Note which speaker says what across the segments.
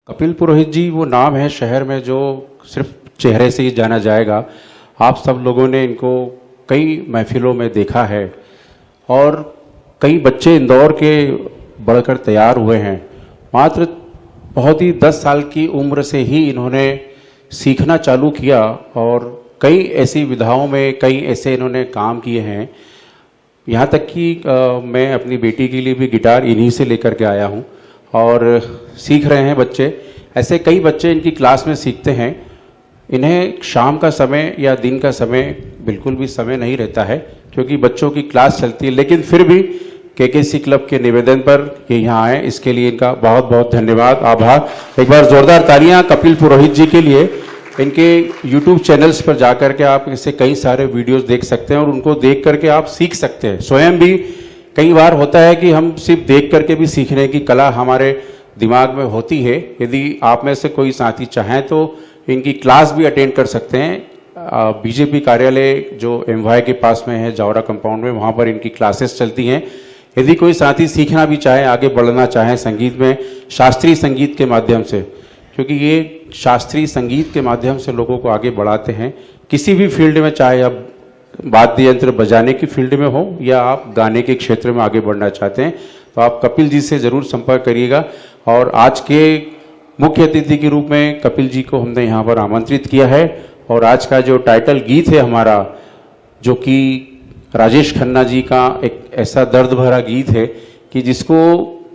Speaker 1: कपिल पुरोहित जी वो नाम है शहर में जो सिर्फ चेहरे से ही जाना जाएगा। आप सब लोगों ने इनको कई महफिलों में देखा है और कई बच्चे इंदौर के बढ़कर तैयार हुए हैं। मात्र बहुत ही 10 साल की उम्र से ही इन्होंने सीखना चालू किया और कई ऐसी विधाओं में कई ऐसे इन्होंने काम किए हैं। यहाँ तक कि मैं अपनी बेटी के लिए भी गिटार इन्हीं से लेकर के आया हूँ और सीख रहे हैं बच्चे। ऐसे कई बच्चे इनकी क्लास में सीखते हैं। इन्हें शाम का समय या दिन का समय बिल्कुल भी समय नहीं रहता है क्योंकि बच्चों की क्लास चलती है, लेकिन फिर भी केकेसी क्लब के निवेदन पर ये यहाँ आए, इसके लिए इनका बहुत बहुत धन्यवाद, आभार। एक बार जोरदार तालियां कपिल पुरोहित जी के लिए। इनके YouTube चैनल्स पर जाकर के आप इससे कई सारे वीडियोस देख सकते हैं और उनको देख करके आप सीख सकते हैं। स्वयं भी कई बार होता है कि हम सिर्फ देख करके भी सीखने की कला हमारे दिमाग में होती है। यदि आप में से कोई साथी चाहें तो इनकी क्लास भी अटेंड कर सकते हैं। बीजेपी कार्यालय जो MY के पास में है, जावरा कंपाउंड में, वहाँ पर इनकी क्लासेस चलती हैं। यदि कोई साथी सीखना भी चाहे, आगे बढ़ना चाहे संगीत में, शास्त्रीय संगीत के माध्यम से, क्योंकि ये शास्त्रीय संगीत के माध्यम से लोगों को आगे बढ़ाते हैं किसी भी फील्ड में, चाहे आप वाद्य यंत्र बजाने की फील्ड में हो या आप गाने के क्षेत्र में आगे बढ़ना चाहते हैं, तो आप कपिल जी से ज़रूर संपर्क करिएगा। और आज के मुख्य अतिथि के रूप में कपिल जी को हमने यहाँ पर आमंत्रित किया है और आज का जो टाइटल गीत है हमारा, जो कि राजेश खन्ना जी का एक ऐसा दर्द भरा गीत है कि जिसको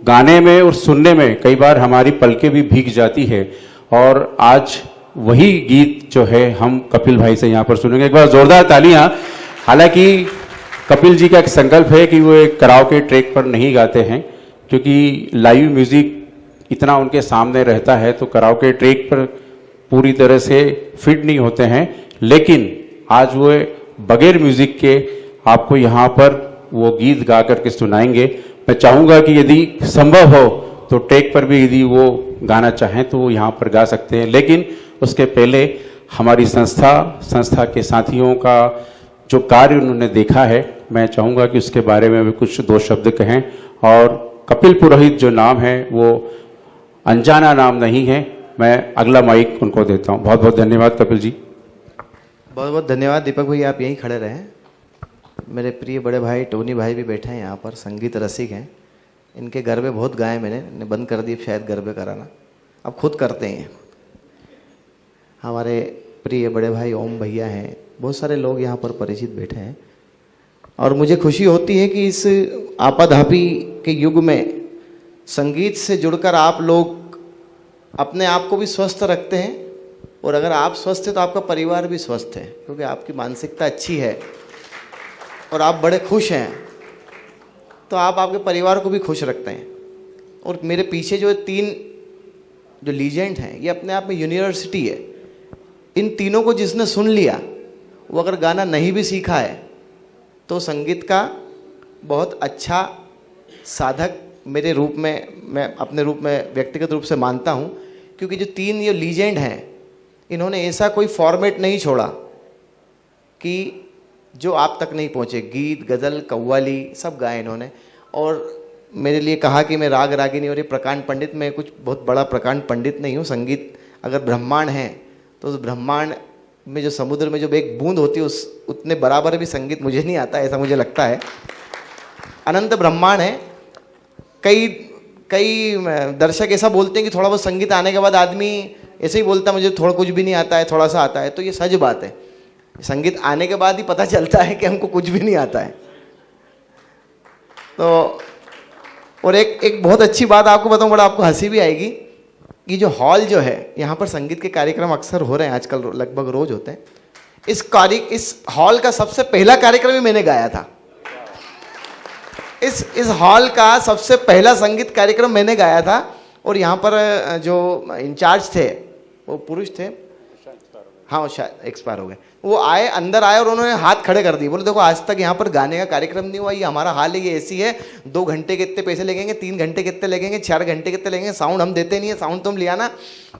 Speaker 1: गाने में और सुनने में कई बार हमारी पलकें भी भीग जाती है, और आज वही गीत जो है हम कपिल भाई से यहाँ पर सुनेंगे। एक बार जोरदार तालियां। हालांकि कपिल जी का एक संकल्प है कि वो एक कराओके ट्रैक पर नहीं गाते हैं क्योंकि लाइव म्यूजिक इतना उनके सामने रहता है तो कराओके ट्रैक पर पूरी तरह से फिट नहीं होते हैं, लेकिन आज वो बगैर म्यूजिक के आपको यहाँ पर वो गीत गा करके सुनाएंगे। मैं चाहूँगा कि यदि संभव हो तो ट्रैक पर भी यदि वो गाना चाहें तो वो यहाँ पर गा सकते हैं, लेकिन उसके पहले हमारी संस्था के साथियों का जो कार्य उन्होंने देखा है, मैं चाहूँगा कि उसके बारे में भी कुछ दो शब्द कहें। और कपिल पुरोहित जो नाम है वो अनजाना नाम नहीं है। मैं अगला माइक उनको देता हूँ। बहुत बहुत धन्यवाद कपिल जी।
Speaker 2: बहुत बहुत धन्यवाद दीपक भाई, आप यहीं खड़े रहें। मेरे प्रिय बड़े भाई टोनी भाई भी बैठे हैं यहाँ पर, संगीत रसिक हैं। इनके गरबे बहुत गाए मैंने बंद कर दिए शायद गरबे कराना, अब खुद करते हैं। हमारे प्रिय बड़े भाई ओम भैया हैं, बहुत सारे लोग यहाँ पर परिचित बैठे हैं और मुझे खुशी होती है कि इस आपाधापी के युग में संगीत से जुड़कर आप लोग अपने आप को भी स्वस्थ रखते हैं, और अगर आप स्वस्थ हैं तो आपका परिवार भी स्वस्थ है, क्योंकि आपकी मानसिकता अच्छी है और आप बड़े खुश हैं तो आप आपके परिवार को भी खुश रखते हैं। और मेरे पीछे जो 3 जो लीजेंड हैं, ये अपने आप में यूनिवर्सिटी है। इन तीनों को जिसने सुन लिया, वो अगर गाना नहीं भी सीखा है तो संगीत का बहुत अच्छा साधक मेरे रूप में, मैं अपने रूप में व्यक्तिगत रूप से मानता हूँ, क्योंकि जो 3 ये लीजेंड हैं, इन्होंने ऐसा कोई फॉर्मेट नहीं छोड़ा कि जो आप तक नहीं पहुँचे। गीत, गज़ल, कव्वाली सब गाए इन्होंने। और मेरे लिए कहा कि मैं राग रागिनी और ये प्रकांड पंडित, मैं कुछ बहुत बड़ा प्रकांड पंडित नहीं हूँ। संगीत अगर ब्रह्मांड है तो उस ब्रह्मांड में जो समुद्र में जो एक बूंद होती है, उस उतने बराबर भी संगीत मुझे नहीं आता, ऐसा मुझे लगता है। अनंत ब्रह्मांड है। कई दर्शक ऐसा बोलते हैं कि थोड़ा बहुत संगीत आने के बाद आदमी ऐसे ही बोलता है मुझे थोड़ा कुछ भी नहीं आता है, थोड़ा सा आता है। तो ये सच बात है, संगीत आने के बाद ही पता चलता है कि हमको कुछ भी नहीं आता है। तो और एक बहुत अच्छी बात आपको बताऊं, बड़ा आपको हंसी भी आएगी कि जो हॉल जो है, यहाँ पर संगीत के कार्यक्रम अक्सर हो रहे हैं आजकल, लगभग रोज होते हैं। इस हॉल का सबसे पहला कार्यक्रम ही मैंने गाया था। इस हॉल का सबसे पहला संगीत कार्यक्रम मैंने गाया था। और यहाँ पर जो इंचार्ज थे वो पुरुष थे, हाँ वो शायद एक्सपायर हो गए। वो आए, अंदर आए और उन्होंने हाथ खड़े कर दिए, बोले देखो आज तक यहाँ पर गाने का कार्यक्रम नहीं हुआ, ये हमारा हाल है, ये ऐसी है। 2 घंटे कितने पैसे लगेंगे, 3 घंटे कितने लगेंगे, 4 घंटे कितने लगेंगे, साउंड हम देते नहीं है, साउंड तुम ले आना,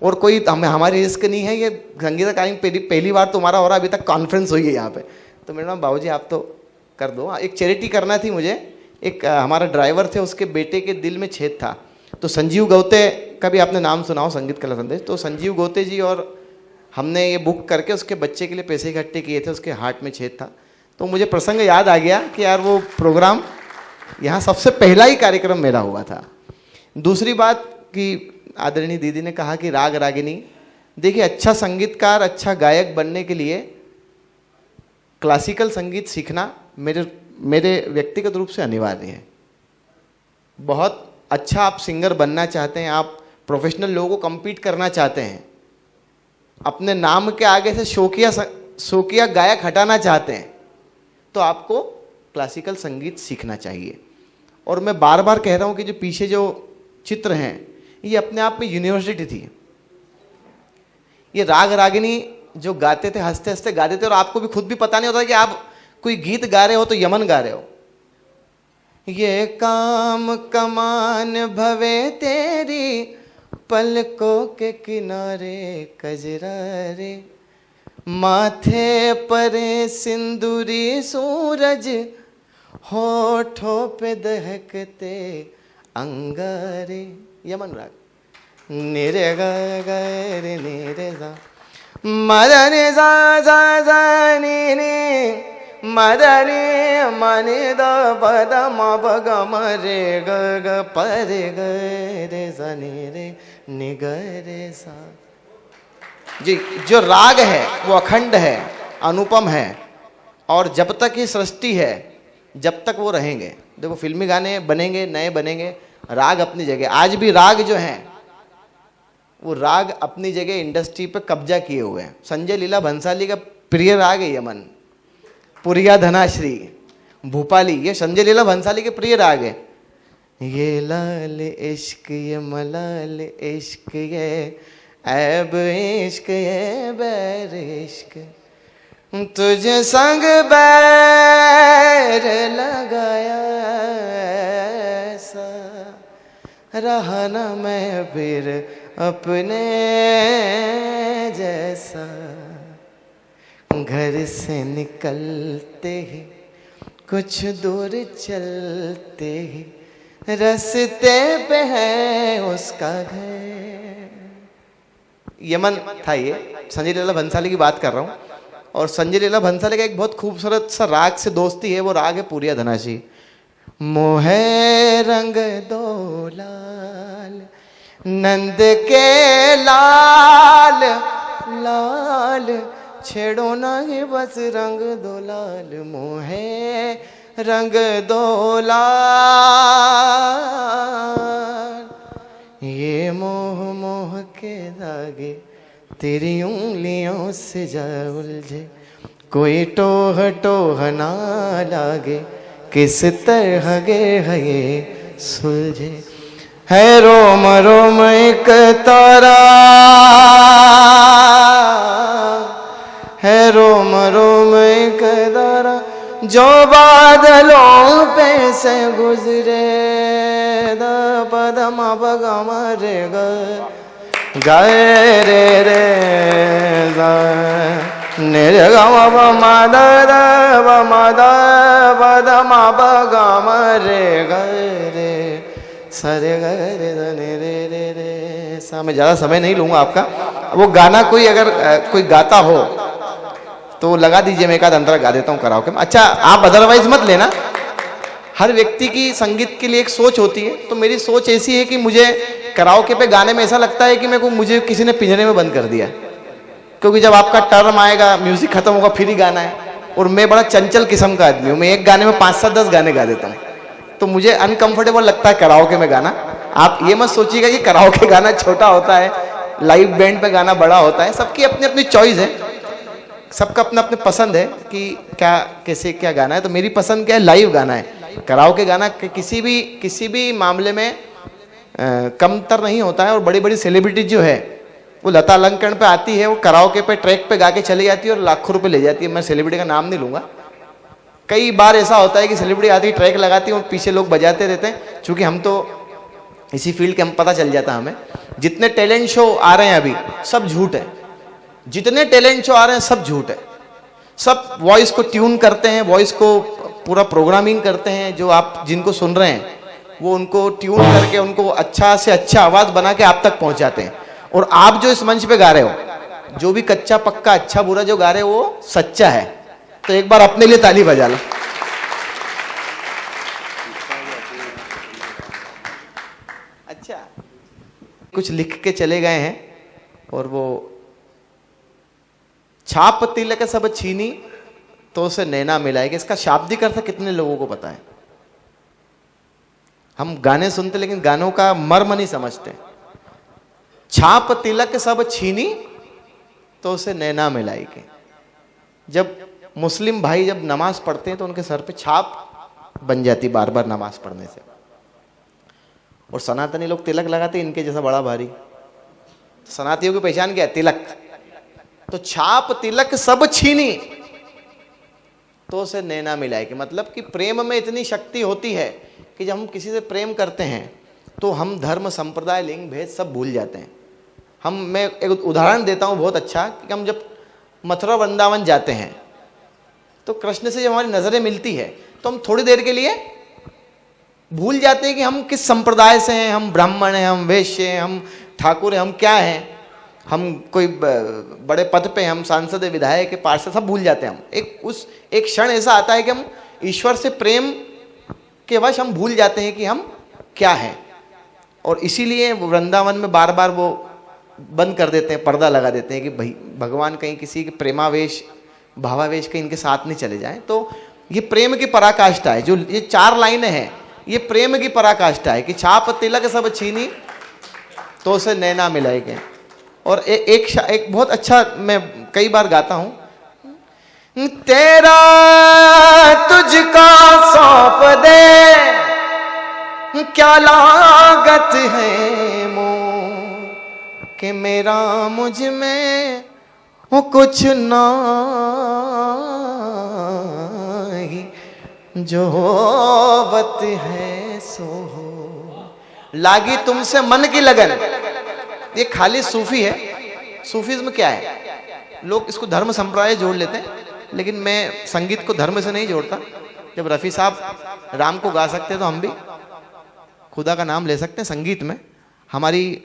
Speaker 2: और कोई हमारी रिस्क नहीं है, ये संगीत कार्यक्रम पहली बार तुम्हारा हो रहा, अभी तक कॉन्फ्रेंस हुई है यहाँ पे। तो मैंने कहा बाबूजी आप तो कर दो। एक चैरिटी करना थी मुझे। एक हमारा ड्राइवर थे, उसके बेटे के दिल में छेद था, तो संजीव गौते कभी आपने नाम सुना हो संगीत कला संदेश, तो संजीव गोते जी और हमने ये बुक करके उसके बच्चे के लिए पैसे इकट्ठे किए थे, उसके हार्ट में छेद था। तो मुझे प्रसंग याद आ गया कि यार वो प्रोग्राम यहाँ सबसे पहला ही कार्यक्रम मेरा हुआ था। दूसरी बात कि आदरणीय दीदी ने कहा कि राग रागिनी, देखिए अच्छा संगीतकार, अच्छा गायक बनने के लिए क्लासिकल संगीत सीखना मेरे व्यक्तिगत रूप से अनिवार्य है। बहुत अच्छा आप सिंगर बनना चाहते हैं, आप प्रोफेशनल लोगों को कम्पीट करना चाहते हैं, अपने नाम के आगे से शौकिया गायक हटाना चाहते हैं, तो आपको क्लासिकल संगीत सीखना चाहिए। और मैं बार बार कह रहा हूँ कि जो पीछे जो चित्र हैं ये अपने आप में यूनिवर्सिटी थी। ये राग रागिनी जो गाते थे, हंसते हंसते गाते थे, और आपको भी खुद भी पता नहीं होता कि आप कोई गीत गा रहे हो तो यमन गा रहे हो। ये काम कमान भवे तेरी, पलकों के किनारे कजरा रे, माथे परे सिंदूरी सूरज, होठों पे दहकते अंगारे। यमन राग। निरे गा गा रे निरे जा, मदने जा जा जा नी नी, मदने मने द पद म ब ग म रे ग ग प रे ग रे सा नी रे नि ग रे सा। जी, जो राग है वो अखंड है, अनुपम है, और जब तक ये सृष्टि है जब तक वो रहेंगे। देखो फिल्मी गाने बनेंगे, नए बनेंगे, राग अपनी जगह। आज भी राग जो हैं वो राग अपनी जगह इंडस्ट्री पे कब्जा किए हुए हैं। संजय लीला भंसाली का प्रिय राग है यमन, पुरिया धनाश्री, भूपाली, ये संजय लीला भंसाली के प्रिय राग है। ये लाल इश्क ये मलाल इश्क ये ऐब इश्क ये बैर इश्क, तुझे संग बैर लगाया ऐसा, रहा न मैं फिर अपने जैसा। घर से निकलते ही कुछ दूर चलते ही रास्ते पे है उसका घर। यमन था ये, संजय लीला भंसाली की बात कर रहा हूँ। और संजय लीला भंसाली का एक बहुत खूबसूरत सा राग से दोस्ती है, वो राग है पुरिया धनाशी। मोहे रंग दो लाल नंद के लाल लाल, छेड़ो नहीं बस रंग दो लाल, मोहे रंग दो लाल। ये मोह मोह के धागे तेरी उंगलियों से जा उलझे, कोई टोह टोह ना लागे, किस तरह गे है ये सुलझे। है रोम रोम एक तारा, है रोम रोम एक तारा, जो बादलों पे से गुजरे, द पद म प ग म रे ग गाए रे रे गा, ने रे ग म प म द द प म द प द म प ग म रे ग रे सरे ग रे द ने रे रे रे सा। मैं ज़्यादा समय नहीं लूँगा आपका। वो गाना कोई अगर कोई गाता हो तो लगा दीजिए, मैं एक आध अंतरा गा देता हूँ कराओके में। अच्छा, आप अदरवाइज मत लेना। हर व्यक्ति की संगीत के लिए एक सोच होती है, तो मेरी सोच ऐसी है कि मुझे कराओके पे गाने में ऐसा लगता है कि मुझे किसी ने पिंजरे में बंद कर दिया, क्योंकि जब आपका टर्म आएगा, म्यूजिक खत्म होगा, फिर ही गाना है। और मैं बड़ा चंचल किस्म का आदमी हूँ, मैं एक गाने में 5-7-10 गाने गा देता हूँ, तो मुझे अनकंफर्टेबल लगता है कराओके में गाना। आप ये मत सोचिएगा कि कराओके गाना छोटा होता है, लाइव बैंड पे गाना बड़ा होता है। सबकी अपनी अपनी चॉइस है, सबका अपना अपने पसंद है कि क्या कैसे क्या गाना है। तो मेरी पसंद क्या है, लाइव गाना है। कराओके गाना किसी भी मामले में कमतर नहीं होता है। और बड़ी बड़ी सेलिब्रिटी जो है वो लता अलंकरण पे आती है, वो कराओके पे ट्रैक पे गा के चली जाती है और लाखों रुपए ले जाती है। मैं सेलिब्रिटी का नाम नहीं लूंगा। कई बार ऐसा होता है कि सेलिब्रिटी आती है, ट्रैक लगाती है और पीछे लोग बजाते रहते हैं। चूंकि हम तो इसी फील्ड के, हम पता चल जाता हमें। जितने टैलेंट शो आ रहे हैं अभी सब झूठ है, जितने टैलेंट शो आ रहे हैं सब झूठ है। सब वॉइस को ट्यून करते हैं, वॉइस को पूरा प्रोग्रामिंग करते हैं। जो आप जिनको सुन रहे हैं वो उनको ट्यून करके उनको अच्छा से अच्छा आवाज बना के आप तक पहुंचाते हैं। और आप जो इस मंच पे गा रहे हो, जो भी कच्चा पक्का अच्छा बुरा जो गा रहे हो वो सच्चा है। तो एक बार अपने लिए ताली बजा लो। अच्छा, कुछ लिख के चले गए हैं और वो छाप तिलक सब छीनी तो उसे नैना मिलाएगी। इसका शाब्दिक अर्थ कितने लोगों को पता है? हम गाने सुनते लेकिन गानों का मर्म नहीं समझते। छाप तिलक सब छीनी तो उसे नैना मिलाएगी। जब मुस्लिम भाई जब नमाज पढ़ते हैं तो उनके सर पे छाप बन जाती बार बार नमाज पढ़ने से। और सनातनी लोग तिलक लगाते इनके जैसा बड़ा भारी। सनातनियों की पहचान क्या है? तिलक। तो छाप तिलक सब छीनी तो उसे नैना मिलाएगी। मतलब कि प्रेम में इतनी शक्ति होती है कि जब हम किसी से प्रेम करते हैं तो हम धर्म संप्रदाय लिंग भेद सब भूल जाते हैं। मैं एक उदाहरण देता हूँ बहुत अच्छा कि हम जब मथुरा वृंदावन जाते हैं तो कृष्ण से जब हमारी नज़रें मिलती है तो हम थोड़ी देर के लिए भूल जाते हैं कि हम किस संप्रदाय से हैं। हम ब्राह्मण हैं, हम वैश्य हैं, हम ठाकुर हैं, हम क्या हैं, हम कोई बड़े पद पे, हम सांसद विधायक के पार्षद, सब भूल जाते हैं हम। एक क्षण ऐसा आता है कि हम ईश्वर से प्रेम के वश हम भूल जाते हैं कि हम क्या हैं। और इसीलिए वृंदावन में बार बार वो बंद कर देते हैं, पर्दा लगा देते हैं कि भाई भगवान कहीं किसी के प्रेमावेश भावावेश कहीं इनके साथ नहीं चले जाएं। तो ये प्रेम की पराकाष्ठा है। जो ये 4 लाइनें हैं ये प्रेम की पराकाष्ठा है कि छाप तिलक सब छीनी तो उसे नैना मिलाएंगे। और एक बहुत अच्छा मैं कई बार गाता हूं, तेरा तुझका सौंप दे क्या लागत है मोर कि मेरा मुझ में हो कुछ नहीं, जो होवत है सो हो। लागी तुमसे मन की लगन, ये खाली सूफी है। सूफीज्म क्या है? लोग इसको धर्म संप्रदाय जोड़ लेते हैं, लेकिन मैं संगीत को धर्म से नहीं जोड़ता। जब रफ़ी साहब राम को गा सकते हैं तो हम भी खुदा का नाम ले सकते हैं। संगीत में हमारी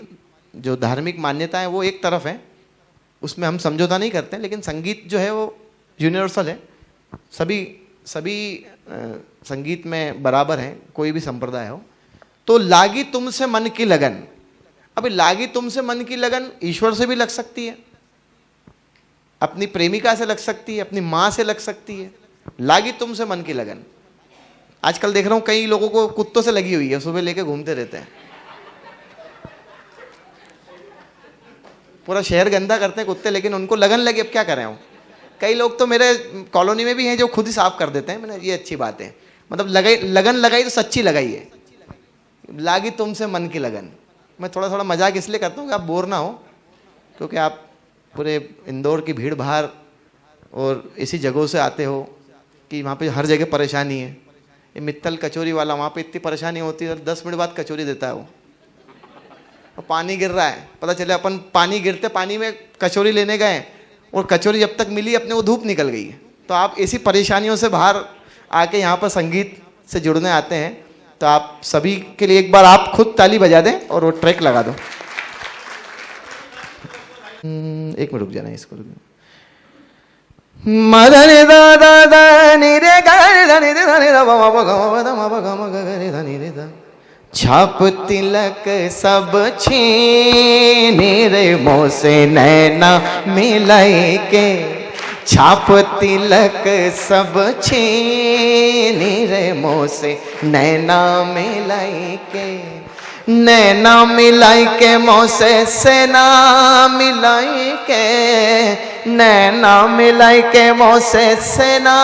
Speaker 2: जो धार्मिक मान्यता है वो एक तरफ है, उसमें हम समझौता नहीं करते, लेकिन संगीत जो है वो यूनिवर्सल है। सभी संगीत में बराबर हैं, कोई भी संप्रदाय हो। तो लागी तुमसे मन की लगन, अभी लागी तुमसे मन की लगन ईश्वर से भी लग सकती है, अपनी प्रेमिका से लग सकती है, अपनी माँ से लग सकती है। लागी तुमसे मन की लगन। आजकल देख रहा हूं कई लोगों को कुत्तों से लगी हुई है, सुबह लेके घूमते रहते हैं, पूरा शहर गंदा करते हैं कुत्ते, लेकिन उनको लगन लगी। अब क्या करें हम? कई लोग तो मेरे कॉलोनी में भी हैं जो खुद ही साफ कर देते हैं। मैंने ये अच्छी बात है, मतलब लगन लगाई तो सच्ची लगाई है। लागी तुमसे मन की लगन। मैं थोड़ा थोड़ा मजाक इसलिए करता हूँ कि आप बोर ना हो, क्योंकि आप पूरे इंदौर की भीड़ भाड़ और इसी जगहों से आते हो कि वहाँ पे हर जगह परेशानी है। ये मित्तल कचौरी वाला, वहाँ पे इतनी परेशानी होती है, 10 मिनट बाद कचौरी देता है वो। और पानी गिर रहा है, पता चले अपन पानी गिरते पानी में कचौरी लेने गए और कचौरी जब तक मिली अपने वो धूप निकल गई है। तो आप ऐसी परेशानियों से बाहर आके यहाँ पर संगीत से जुड़ने आते हैं, तो आप सभी के लिए एक बार आप खुद ताली बजा दें और वो ट्रैक लगा दो। एक मिनट रुक जाना, इसको रुक जाना। मदनि दा दा दा नि रे गा रे धा नि रे धा नि दा वा वा गा वा दा मा वा गा मा गा रे धा नि रे धा। छाप तिलक सब छीनी रे मोह से नैना मिलाई के, छाप तिलक सब छीनी रे मोह से नैना मिलाई के, नैना मिलाई के मोह से सेना मिलाई के, नैना मिलाई के मोह से सेना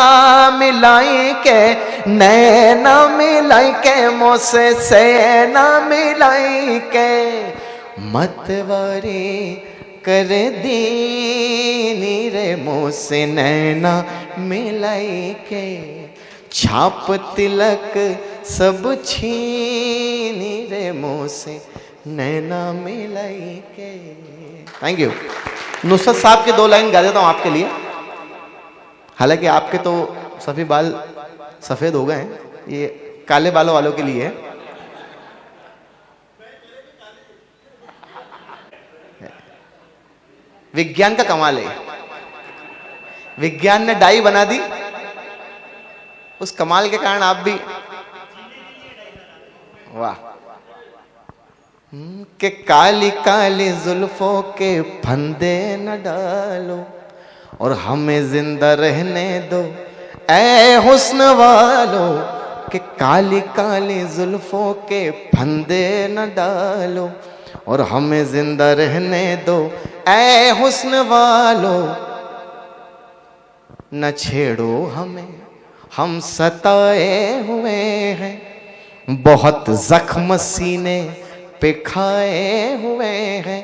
Speaker 2: मिलाई के, नैना मिलाई के मोह से सेना मिलाई के, मतवारी कर दीनी रे मोह से नैना मिलाई के, छाप तिलक सब छीनी रे मोह से नैना मिलाई के। Thank you. नुसरत साहब के 2 लाइन गा देता हूँ आपके लिए। हालांकि आपके तो सभी बाल सफ़ेद हो गए हैं, ये काले बालों वालों के लिए है। विज्ञान का कमाल है, विज्ञान ने डाई बना दी, उस कमाल के कारण आप भी, वाह। कि काली काली जुल्फों के फंदे न डालो और हमें जिंदा रहने दो ऐ हुस्न वालो, कि काली काली जुल्फों के फंदे न डालो और हमें जिंदा रहने दो ऐ हुस्न वालो, न छेड़ो हमें हम सताए हुए हैं, बहुत जख्म सीने पे खाए हुए हैं,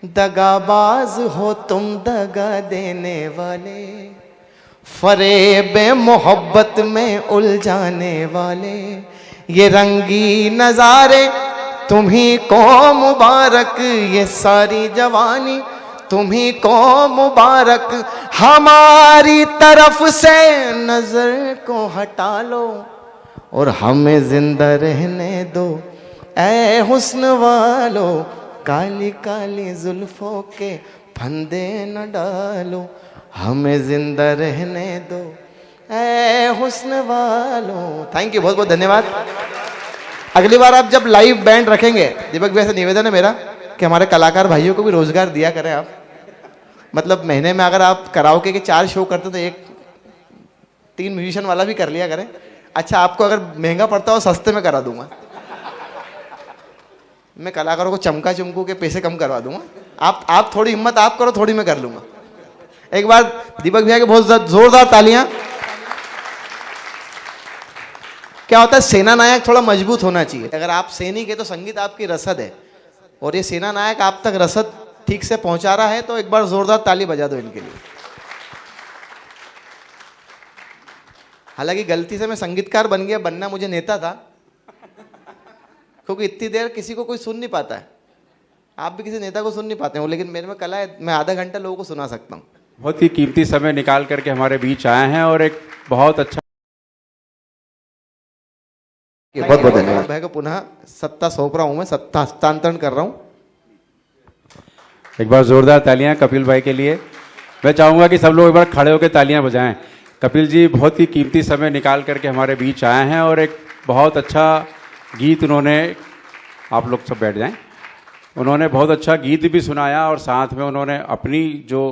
Speaker 2: दगाबाज हो तुम दगा देने वाले, फरेब मोहब्बत में उलझाने वाले, ये रंगी नजारे तुम्ही को मुबारक, ये सारी जवानी तुम्ही को मुबारक, हमारी तरफ से नजर को हटा लो और हमें जिंदा रहने दो ऐ हुस्न वालो, काली काली जुल्फों के फंदे न डालो, हमें जिंदा रहने दो ऐ हुस्न वालो। थैंक यू, बहुत बहुत धन्यवाद। अगली बार आप जब लाइव बैंड रखेंगे, दीपक भैया से निवेदन है मेरा कि हमारे कलाकार भाइयों को भी रोजगार दिया करें आप। मतलब महीने में अगर आप कराओके के 4 शो करते तो 3 म्यूजिशियन वाला भी कर लिया करें। अच्छा, आपको अगर महंगा पड़ता हो सस्ते में करा दूंगा, मैं कलाकारों को चमका चमकू के पैसे कम करवा दूंगा। आप थोड़ी हिम्मत आप करो, थोड़ी मैं कर लूंगा। एक बार दीपक भैया के बहुत जोरदार तालियां। क्या होता है, सेना नायक थोड़ा मजबूत होना चाहिए। अगर आप सैनिक है तो संगीत आपकी रसद है, और ये सेना नायक आप तक रसद ठीक से पहुंचा रहा है, तो एक बार जोरदार ताली बजा दो इनके लिए। हालांकि गलती से मैं संगीतकार बन गया, बनना मुझे नेता था, क्योंकि इतनी देर किसी को कोई सुन नहीं पाता है। आप भी किसी नेता को सुन नहीं पाते हो, लेकिन मेरे में कला है, मैं आधा घंटा लोगों को सुना सकता हूँ।
Speaker 1: बहुत ही कीमती समय निकाल करके हमारे बीच आए हैं और एक बहुत अच्छा,
Speaker 2: बहुत बहुत धन्यवाद। भाई को पुनः सत्ता सौंप रहा हूँ, मैं सत्ता हस्तांतरण कर रहा हूँ।
Speaker 1: एक बार जोरदार तालियां कपिल भाई के लिए। मैं चाहूँगा कि सब लोग एक बार खड़े होकर तालियां बजाएं। कपिल जी बहुत ही कीमती समय निकाल करके हमारे बीच आए हैं और एक बहुत अच्छा गीत उन्होंने, आप लोग सब बैठ जाएं, उन्होंने बहुत अच्छा गीत भी सुनाया और साथ में उन्होंने अपनी जो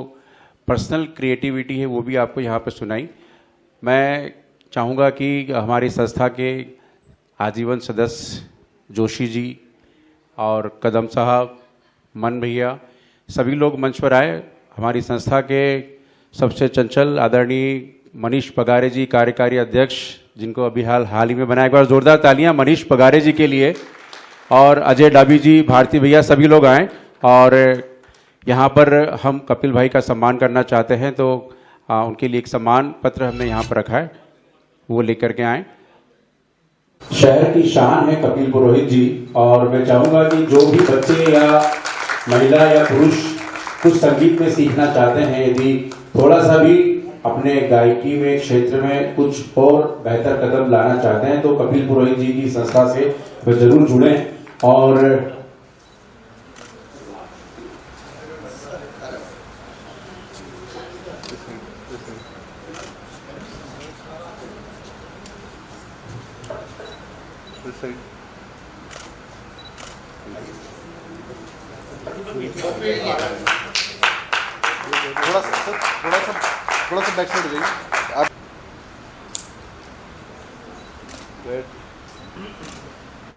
Speaker 1: पर्सनल क्रिएटिविटी है वो भी आपको यहाँ पर सुनाई। मैं चाहूँगा कि हमारी संस्था के आजीवन सदस्य जोशी जी और कदम साहब, मन भैया, सभी लोग मंच पर आए। हमारी संस्था के सबसे चंचल आदरणीय मनीष पगारे जी, कार्यकारी अध्यक्ष, जिनको अभी हाल ही में बनाया। एक बार जोरदार तालियां मनीष पगारे जी के लिए। और अजय डाबी जी, भारती भैया, सभी लोग आए और यहाँ पर हम कपिल भाई का सम्मान करना चाहते हैं, तो उनके लिए एक सम्मान पत्र हमने यहाँ पर रखा है, वो लेकर के आए। शहर की शान है कपिल पुरोहित जी, और मैं चाहूँगा कि जो भी बच्चे या महिला या पुरुष कुछ संगीत में सीखना चाहते हैं, यदि थोड़ा सा भी अपने गायकी में क्षेत्र में कुछ और बेहतर कदम लाना चाहते हैं, तो कपिल पुरोहित जी की संस्था से वे जरूर जुड़ें। और
Speaker 3: थोड़ा सा बैक साइड हो जाइए आप।